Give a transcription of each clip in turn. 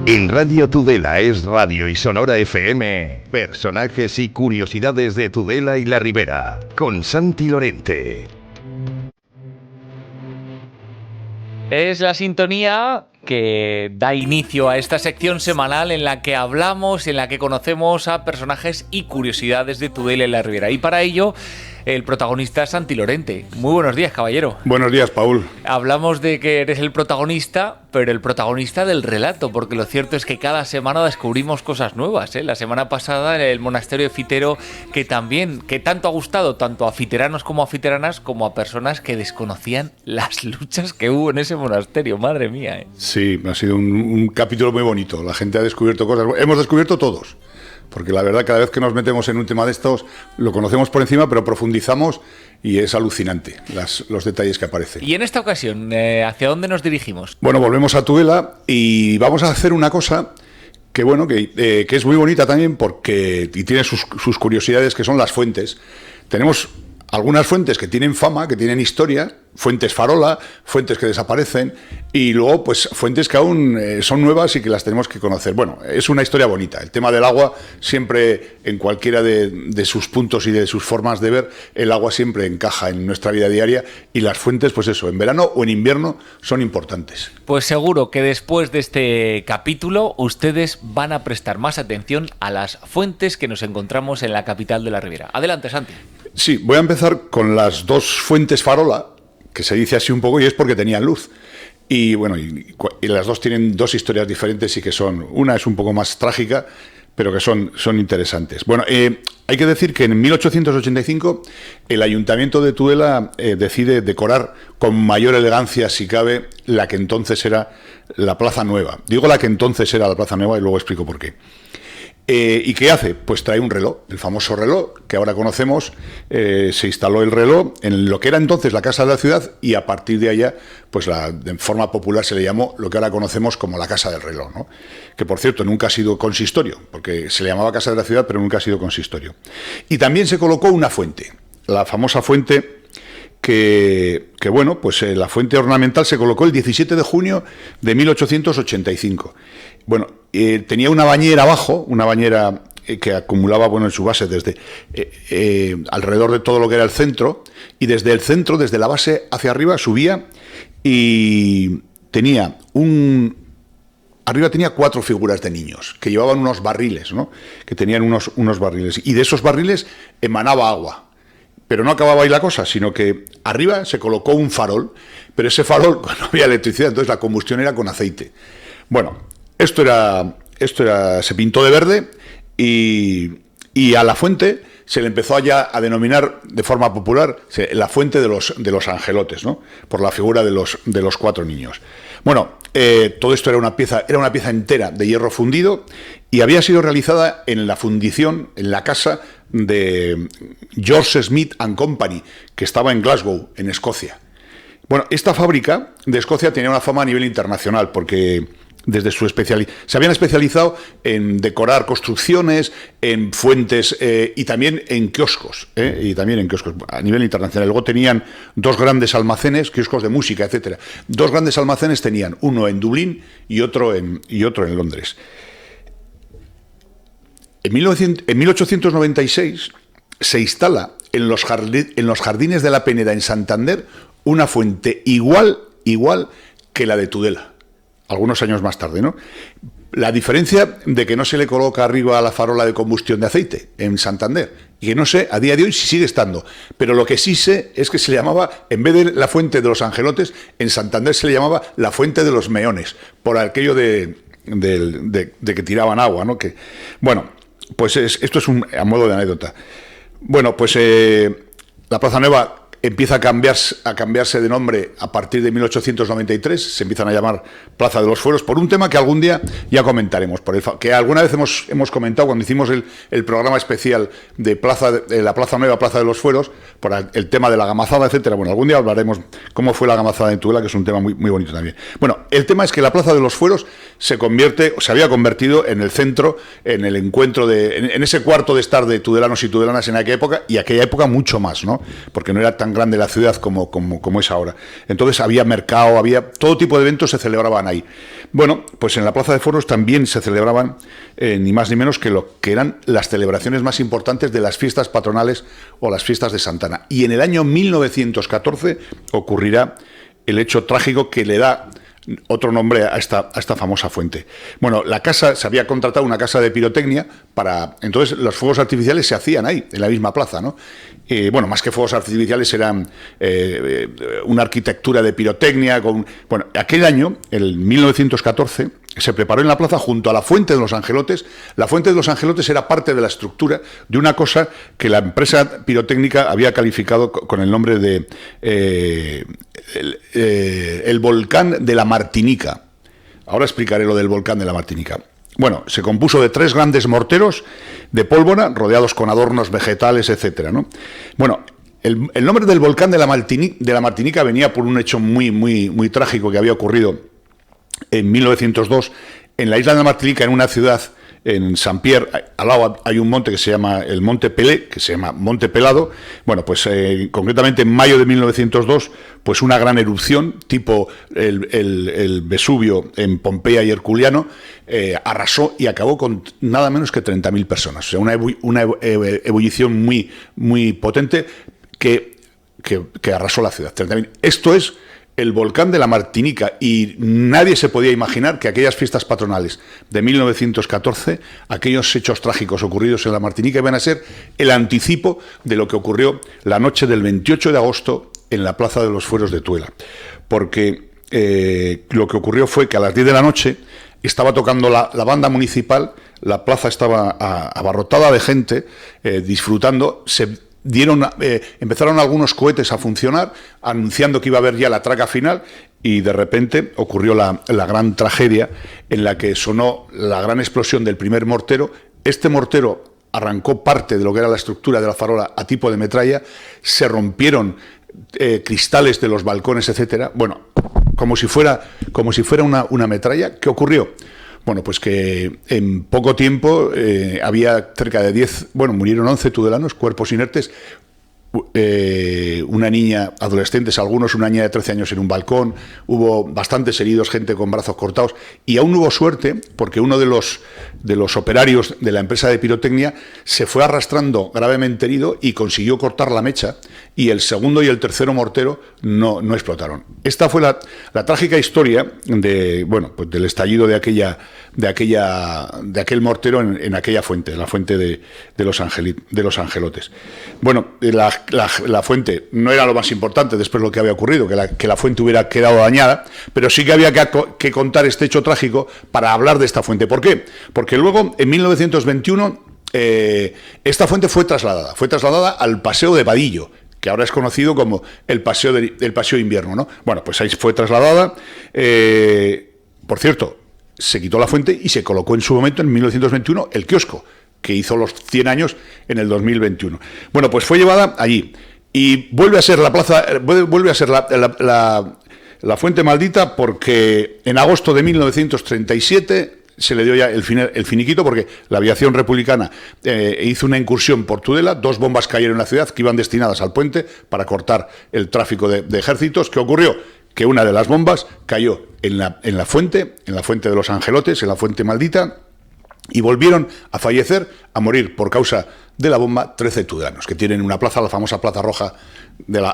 En Radio Tudela es Radio y Sonora FM, personajes y curiosidades de Tudela y la Ribera, con Santi Lorente. Es la sintonía que da inicio a esta sección semanal en la que hablamos, en la que conocemos a personajes y curiosidades de Tudela y la Ribera. Y para ello, el protagonista es Santi Lorente. Muy buenos días, caballero. Buenos días, Paul. Hablamos de que eres el protagonista, pero el protagonista del relato, porque lo cierto es que cada semana descubrimos cosas nuevas, ¿eh? La semana pasada en el monasterio de Fitero, que tanto ha gustado tanto a fiteranos como a fiteranas, como a personas que desconocían las luchas que hubo en ese monasterio. Madre mía, ¿eh? Sí, ha sido un capítulo muy bonito. La gente ha descubierto cosas. Hemos descubierto todos. Porque la verdad, cada vez que nos metemos en un tema de estos, lo conocemos por encima, pero profundizamos y es alucinante los detalles que aparecen. Y en esta ocasión, ¿hacia dónde nos dirigimos? Bueno, volvemos a Tudela y vamos a hacer una cosa que es muy bonita también y tiene sus curiosidades, que son las fuentes. Tenemos algunas fuentes que tienen fama, que tienen historia, fuentes farola, fuentes que desaparecen, y luego pues fuentes que aún son nuevas y que las tenemos que conocer. Bueno, es una historia bonita. El tema del agua, siempre en cualquiera de sus puntos y de sus formas de ver, el agua siempre encaja en nuestra vida diaria, y las fuentes, pues eso, en verano o en invierno son importantes. Pues seguro que después de este capítulo ustedes van a prestar más atención a las fuentes que nos encontramos en la capital de la Ribera. Adelante, Santi. Sí, voy a empezar con las dos fuentes farola, que se dice así un poco, y es porque tenían luz. Y bueno, y las dos tienen dos historias diferentes y que una es un poco más trágica, pero que son interesantes. Bueno, hay que decir que en 1885 el Ayuntamiento de Tudela decide decorar con mayor elegancia, si cabe, la que entonces era la Plaza Nueva. Digo la que entonces era la Plaza Nueva y luego explico por qué. ¿Y qué hace? Pues trae un reloj, el famoso reloj que ahora conocemos. Se instaló el reloj en lo que era entonces la Casa de la Ciudad, y a partir de allá, pues de forma popular se le llamó lo que ahora conocemos como la Casa del Reloj, ¿no? Que por cierto nunca ha sido consistorio, porque se le llamaba Casa de la Ciudad, pero nunca ha sido consistorio. Y también se colocó una fuente, la famosa fuente la fuente ornamental se colocó el 17 de junio de 1885. Bueno, tenía una bañera abajo, que acumulaba en su base desde alrededor de todo lo que era el centro, y desde el centro, desde la base hacia arriba, subía y arriba tenía 4 figuras de niños que llevaban unos barriles, ¿no? Que tenían unos barriles, y de esos barriles emanaba agua. Pero no acababa ahí la cosa, sino que arriba se colocó un farol, pero ese farol no había electricidad, entonces la combustión era con aceite. Bueno, esto se pintó de verde, y a la fuente se le empezó ya a denominar de forma popular la fuente de los angelotes, ¿no? Por la figura de los 4 niños. Bueno, todo esto era una pieza entera de hierro fundido, y había sido realizada en la fundición, en la casa de George Smith and Company, que estaba en Glasgow, en Escocia. Bueno, esta fábrica de Escocia tenía una fama a nivel internacional, porque desde se habían especializado en decorar construcciones, en fuentes y también en kioscos, a nivel internacional. Luego tenían 2 grandes almacenes, kioscos de música, etcétera. 2 grandes almacenes tenían, uno en Dublín y otro en Londres. En 1896 se instala en los jardines de la Peneda, en Santander, una fuente igual que la de Tudela, algunos años más tarde, ¿no? La diferencia de que no se le coloca arriba a la farola de combustión de aceite en Santander, y que no sé a día de hoy si sigue estando, pero lo que sí sé es que se le llamaba, en vez de la fuente de los angelotes, en Santander se le llamaba la fuente de los meones, por aquello de que tiraban agua, ¿no? Pues esto es a modo de anécdota. Bueno, pues la Plaza Nueva empieza a cambiarse de nombre a partir de 1893, se empiezan a llamar Plaza de los Fueros, por un tema que algún día ya comentaremos, que alguna vez hemos comentado cuando hicimos el programa especial de la Plaza Nueva, Plaza de los Fueros, por el tema de la gamazada, etcétera. Bueno, algún día hablaremos cómo fue la gamazada en Tudela, que es un tema muy, muy bonito también. Bueno, el tema es que la Plaza de los Fueros se había convertido en el centro, en el encuentro en ese cuarto de estar de tudelanos y tudelanas en aquella época, y aquella época mucho más, ¿no? Porque no era tan tan grande la ciudad como es ahora. Entonces había mercado, había todo tipo de eventos se celebraban ahí. Bueno, pues en la Plaza de Foros también se celebraban ni más ni menos que lo que eran las celebraciones más importantes de las fiestas patronales o las fiestas de Santana. Y en el año 1914 ocurrirá el hecho trágico que le da otro nombre a esta famosa fuente. Bueno, la casa, se había contratado una casa de pirotecnia para... Entonces los fuegos artificiales se hacían ahí, en la misma plaza, ¿no? Bueno, más que fuegos artificiales eran una arquitectura de pirotecnia. Bueno, aquel año, el 1914, se preparó en la plaza junto a la Fuente de los Angelotes. La Fuente de los Angelotes era parte de la estructura de una cosa que la empresa pirotécnica había calificado con el nombre de el volcán de la Martinica. Ahora explicaré lo del volcán de la Martinica. Bueno, se compuso de 3 grandes morteros de pólvora rodeados con adornos vegetales, etcétera, ¿no? Bueno, el nombre del volcán de la Martinica venía por un hecho muy trágico que había ocurrido en 1902 en la isla de la Martinica, en una ciudad, en Saint-Pierre. Al lado hay un monte que se llama el Monte Pelé, que se llama Monte Pelado. Bueno, pues concretamente en mayo de 1902, pues una gran erupción, tipo el Vesubio en Pompeya y Herculiano, arrasó y acabó con nada menos que 30.000 personas. O sea, una ebullición muy potente que arrasó la ciudad. 30.000. Esto es el volcán de la Martinica, y nadie se podía imaginar que aquellas fiestas patronales de 1914, aquellos hechos trágicos ocurridos en la Martinica, iban a ser el anticipo de lo que ocurrió la noche del 28 de agosto en la Plaza de los Fueros de Tuela. Porque lo que ocurrió fue que a las 10 de la noche estaba tocando la banda municipal, la plaza estaba abarrotada de gente, disfrutando. Empezaron algunos cohetes a funcionar, anunciando que iba a haber ya la traca final, y de repente ocurrió la gran tragedia en la que sonó la gran explosión del primer mortero. Este mortero arrancó parte de lo que era la estructura de la farola a tipo de metralla, se rompieron cristales de los balcones, etcétera. Bueno, como si fuera una metralla. ¿Qué ocurrió? Bueno, pues que en poco tiempo había cerca de 10, murieron 11 tudelanos, cuerpos inertes, una niña, adolescentes algunos, una niña de 13 años en un balcón, hubo bastantes heridos, gente con brazos cortados, y aún hubo suerte porque uno de los operarios de la empresa de pirotecnia se fue arrastrando gravemente herido y consiguió cortar la mecha, y el segundo y el tercero mortero no explotaron. Esta fue la trágica historia del estallido de aquel mortero en aquella fuente, la fuente de los Angelotes. Bueno, la fuente no era lo más importante después de lo que había ocurrido, que la fuente hubiera quedado dañada, pero sí que había que contar este hecho trágico para hablar de esta fuente. ¿Por qué? Porque luego, en 1921, esta fuente fue trasladada al Paseo de Vadillo, que ahora es conocido como el Paseo de Invierno, ¿no? Bueno, pues ahí fue trasladada. Por cierto, se quitó la fuente y se colocó en su momento, en 1921, el kiosco, que hizo los 100 años en el 2021. Bueno, pues fue llevada allí y vuelve a ser la plaza, vuelve a ser la fuente maldita, porque en agosto de 1937 se le dio ya el finiquito, porque la aviación republicana hizo una incursión por Tudela. 2 bombas cayeron en la ciudad que iban destinadas al puente para cortar el tráfico de ejércitos. ¿Qué ocurrió? Que una de las bombas cayó en la fuente de los Angelotes, en la fuente maldita, y volvieron a fallecer, a morir por causa de la bomba, 13 tudelanos, que tienen una plaza, la famosa Plaza Roja,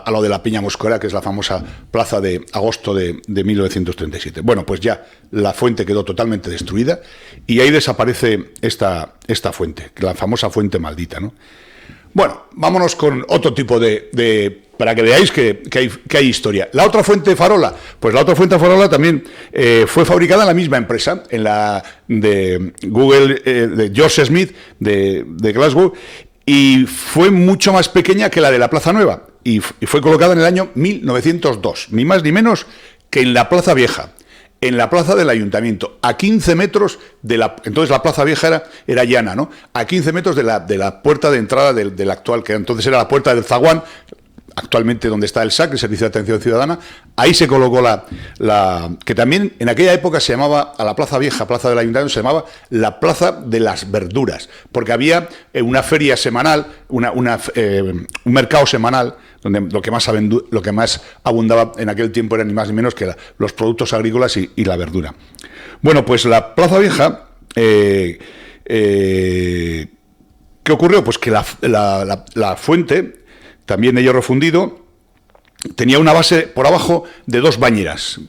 a lo de la Peña Mosquera, que es la famosa plaza de agosto de 1937. Bueno, pues ya la fuente quedó totalmente destruida y ahí desaparece esta fuente, la famosa fuente maldita, ¿no? Bueno, vámonos con otro tipo para que veáis que hay historia. La otra fuente farola, pues la otra fuente farola también fue fabricada en la misma empresa, en la de Google, de George Smith, de Glasgow, y fue mucho más pequeña que la de la Plaza Nueva, y fue colocada en el año 1902, ni más ni menos que en la Plaza Vieja, en la plaza del Ayuntamiento, a 15 metros de entonces la Plaza Vieja era llana, ¿no? A 15 metros de la puerta de entrada del actual, que entonces era la puerta del Zaguán, actualmente donde está el SAC, el Servicio de Atención Ciudadana. Ahí se colocó que también en aquella época se llamaba, a la Plaza Vieja, Plaza del Ayuntamiento, se llamaba la Plaza de las Verduras, porque había una feria semanal, un mercado semanal, donde lo que más abundaba en aquel tiempo eran ni más ni menos que los productos agrícolas y la verdura. Bueno, pues la Plaza Vieja, ¿qué ocurrió? Pues que la fuente, también de hierro fundido, tenía una base por abajo de 2 bañeras.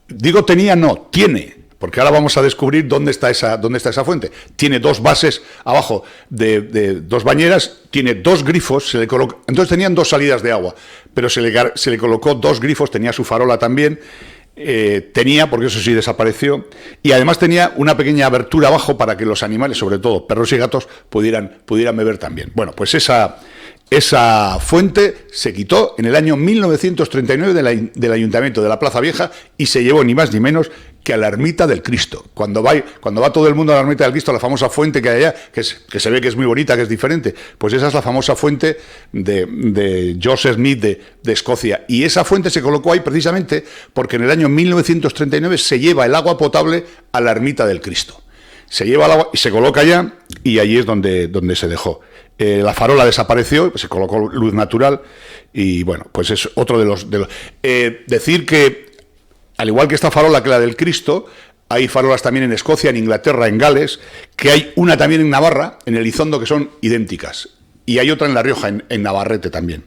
Digo tenía, no, tiene, porque ahora vamos a descubrir dónde está esa fuente. Tiene 2 bases abajo de 2 bañeras, tiene 2 grifos, entonces tenían 2 salidas de agua, pero se le colocó 2 grifos, tenía su farola también, porque eso sí desapareció, y además tenía una pequeña abertura abajo para que los animales, sobre todo perros y gatos, pudieran beber también. Bueno, pues esa fuente se quitó en el año 1939 del Ayuntamiento de la Plaza Vieja y se llevó ni más ni menos que a la Ermita del Cristo. Cuando va todo el mundo a la Ermita del Cristo, la famosa fuente que hay allá, que se ve que es muy bonita, que es diferente, pues esa es la famosa fuente de Joseph Smith de Escocia. Y esa fuente se colocó ahí precisamente porque en el año 1939 se lleva el agua potable a la Ermita del Cristo. Se lleva el agua y se coloca allá, y allí es donde se dejó. La farola desapareció, se colocó luz natural, y bueno, pues es otro de los decir que, al igual que esta farola que la del Cristo, hay farolas también en Escocia, en Inglaterra, en Gales, que hay una también en Navarra, en Elizondo, que son idénticas, y hay otra en La Rioja, en Navarrete también.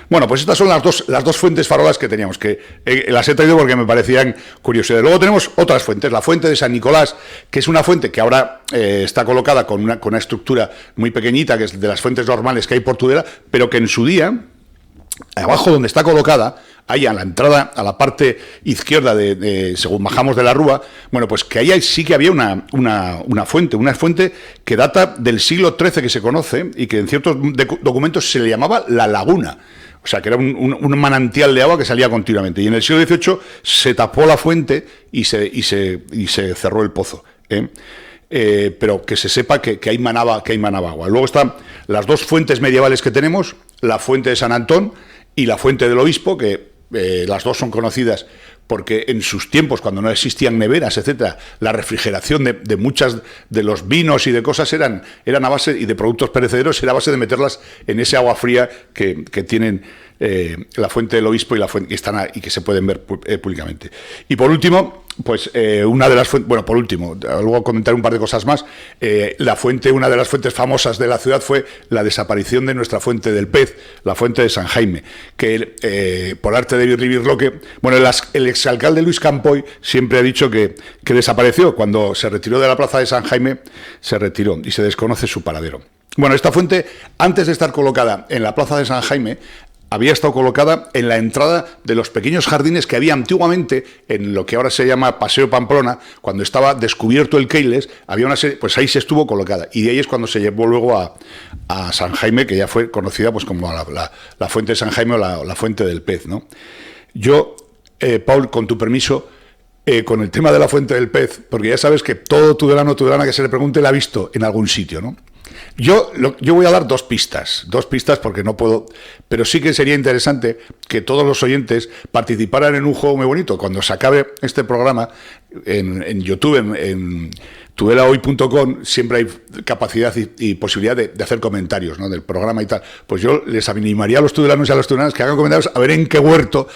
Bueno, pues estas son las dos fuentes farolas que teníamos, que las he traído porque me parecían curiosas. Luego tenemos otras fuentes, la fuente de San Nicolás, que es una fuente que ahora está colocada con una estructura muy pequeñita, que es de las fuentes normales que hay por Tudela, pero que en su día, abajo donde está colocada, ahí a la entrada, a la parte izquierda según bajamos de la Rúa, bueno, pues que ahí sí que había una fuente que data del siglo XIII, que se conoce, y que en ciertos documentos se le llamaba La Laguna. O sea, que era un manantial de agua que salía continuamente. Y en el siglo XVIII se tapó la fuente y se cerró el pozo. Pero que se sepa que ahí manaba agua. Luego están las 2 fuentes medievales que tenemos, la fuente de San Antón y la fuente del Obispo, que las 2 son conocidas porque en sus tiempos, cuando no existían neveras, etcétera, la refrigeración de muchas de los vinos y de cosas eran a base, y de productos perecederos, era a base de meterlas en ese agua fría que tienen la fuente del Obispo y la fuente y que se pueden ver públicamente. Y por último, pues una de las fuentes, bueno, por último, luego comentaré un par de cosas más. Una de las fuentes famosas de la ciudad fue la desaparición de nuestra fuente del pez, la fuente de San Jaime, que por arte de Ribirloque, bueno, el exalcalde Luis Campoy siempre ha dicho que desapareció. Cuando se retiró de la plaza de San Jaime, se retiró y se desconoce su paradero. Bueno, esta fuente, antes de estar colocada en la plaza de San Jaime, había estado colocada en la entrada de los pequeños jardines que había antiguamente en lo que ahora se llama Paseo Pamplona. Cuando estaba descubierto el Keiles, había una serie, pues ahí se estuvo colocada, y de ahí es cuando se llevó luego a San Jaime, que ya fue conocida pues como la fuente de San Jaime o la fuente del pez, ¿no? Yo, Paul, con tu permiso, con el tema de la fuente del pez, porque ya sabes que todo tudelana que se le pregunte la ha visto en algún sitio, ¿no? Yo voy a dar 2 pistas porque no puedo, pero sí que sería interesante que todos los oyentes participaran en un juego muy bonito. Cuando se acabe este programa en YouTube, en tudelahoy.com, siempre hay capacidad y posibilidad de hacer comentarios, ¿no?, del programa y tal. Pues yo les animaría a los tudelanos y a las tudelanas que hagan comentarios a ver en qué huerto,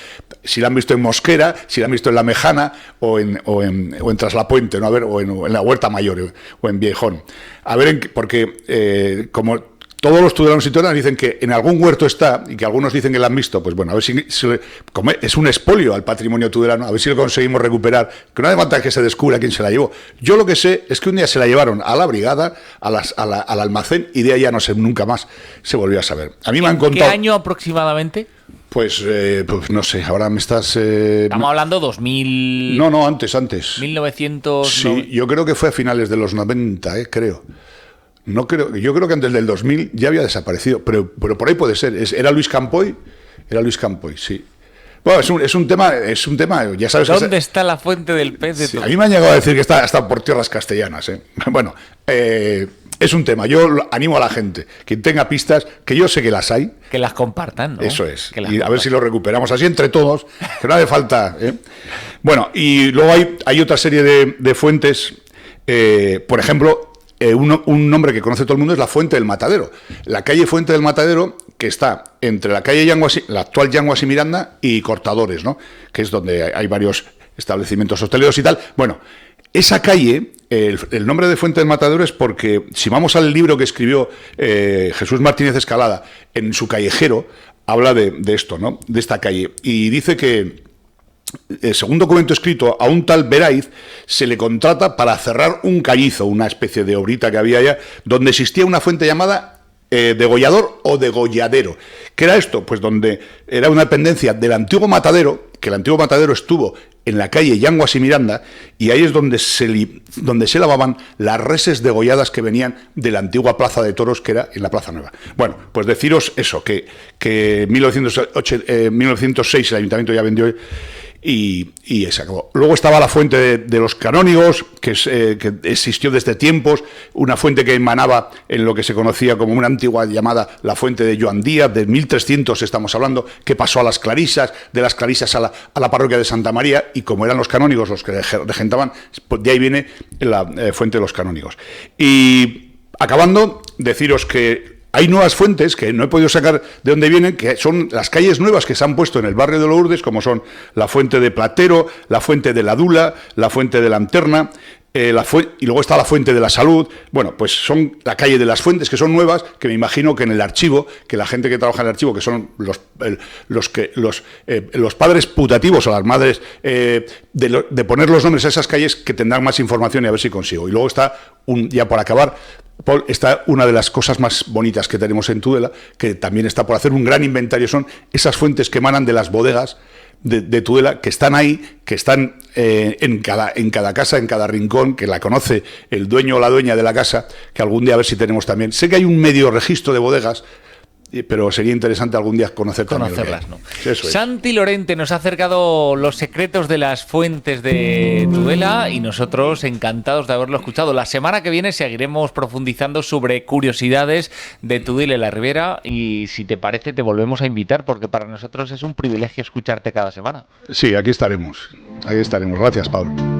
si la han visto en Mosquera, si la han visto en La Mejana o en Traslapuente, ¿no? A ver, o en la Huerta Mayor o en Viejón. A ver, porque como todos los tudelanos y tudelanas dicen que en algún huerto está, y que algunos dicen que la han visto, pues bueno, a ver si como es un expolio al patrimonio tudelano, a ver si lo conseguimos recuperar, que no hace falta que se descubra quién se la llevó. Yo lo que sé es que un día se la llevaron a la brigada, al almacén, y de ahí ya no sé, nunca más se volvió a saber. A mí me han contado... ¿Qué año aproximadamente? Pues no sé, ahora me estás... Estamos hablando 2000... No, antes. 1900... Sí, yo creo que fue a finales de los 90, creo. No creo, yo creo que antes del 2000 ya había desaparecido, pero por ahí puede ser. Era Luis Campoy, sí. Bueno, es un tema, ya sabes. ¿Dónde está la fuente del pez de todo? A mí me han llegado a decir que está por tierras castellanas. Bueno, es un tema. Yo animo a la gente, quien tenga pistas, que yo sé que las hay. Que las compartan, ¿no? Eso es. Y a ver si lo recuperamos así entre todos, que no hace falta. Bueno, y luego hay otra serie de fuentes, por ejemplo... un nombre que conoce todo el mundo es la Fuente del Matadero. La calle Fuente del Matadero, que está entre la calle Yanguas, la actual Yanguas y Miranda y Cortadores, ¿no? Que es donde hay varios establecimientos hosteleros y tal. Bueno, esa calle, el nombre de Fuente del Matadero es porque, si vamos al libro que escribió Jesús Martínez Escalada, en su Callejero, habla de esto, ¿no? De esta calle. Y dice que, según documento escrito, a un tal Veraiz se le contrata para cerrar un callizo, una especie de obrita que había allá, donde existía una fuente llamada degollador o degolladero. ¿Qué era esto? Pues donde era una dependencia del antiguo matadero, que el antiguo matadero estuvo en la calle Yanguas y Miranda, y ahí es donde se lavaban las reses degolladas que venían de la antigua plaza de toros, que era en la Plaza Nueva. Bueno, pues deciros eso, que en 1906 el ayuntamiento ya vendió y se acabó. Luego estaba la fuente de los canónigos, que existió desde tiempos, una fuente que emanaba en lo que se conocía como una antigua llamada la fuente de Joan Díaz, de 1300 estamos hablando, que pasó a las Clarisas, de las Clarisas a la parroquia de Santa María, y como eran los canónigos los que regentaban, pues de ahí viene la fuente de los canónigos. Y acabando, deciros que hay nuevas fuentes que no he podido sacar de dónde vienen, que son las calles nuevas que se han puesto en el barrio de Lourdes, como son la fuente de Platero, la fuente de la Dula, la fuente de la Lanterna, y luego está la fuente de la Salud. Bueno, pues son la calle de las fuentes, que son nuevas, que me imagino que en el archivo, que la gente que trabaja en el archivo, que son los padres putativos o las madres de poner los nombres a esas calles, que tendrán más información y a ver si consigo. Y luego está, ya por acabar, Paul, está una de las cosas más bonitas que tenemos en Tudela, que también está por hacer un gran inventario, son esas fuentes que emanan de las bodegas de Tudela, que están ahí, que están en cada casa, en cada rincón, que la conoce el dueño o la dueña de la casa, que algún día a ver si tenemos también. Sé que hay un medio registro de bodegas, pero sería interesante algún día conocerlas, ¿no? Eso es. Santi Lorente nos ha acercado los secretos de las fuentes de Tudela y nosotros encantados de haberlo escuchado. La semana que viene seguiremos profundizando sobre curiosidades de Tudela y la Ribera, y si te parece te volvemos a invitar, porque para nosotros es un privilegio escucharte cada semana. Sí, aquí estaremos. Gracias, Pablo.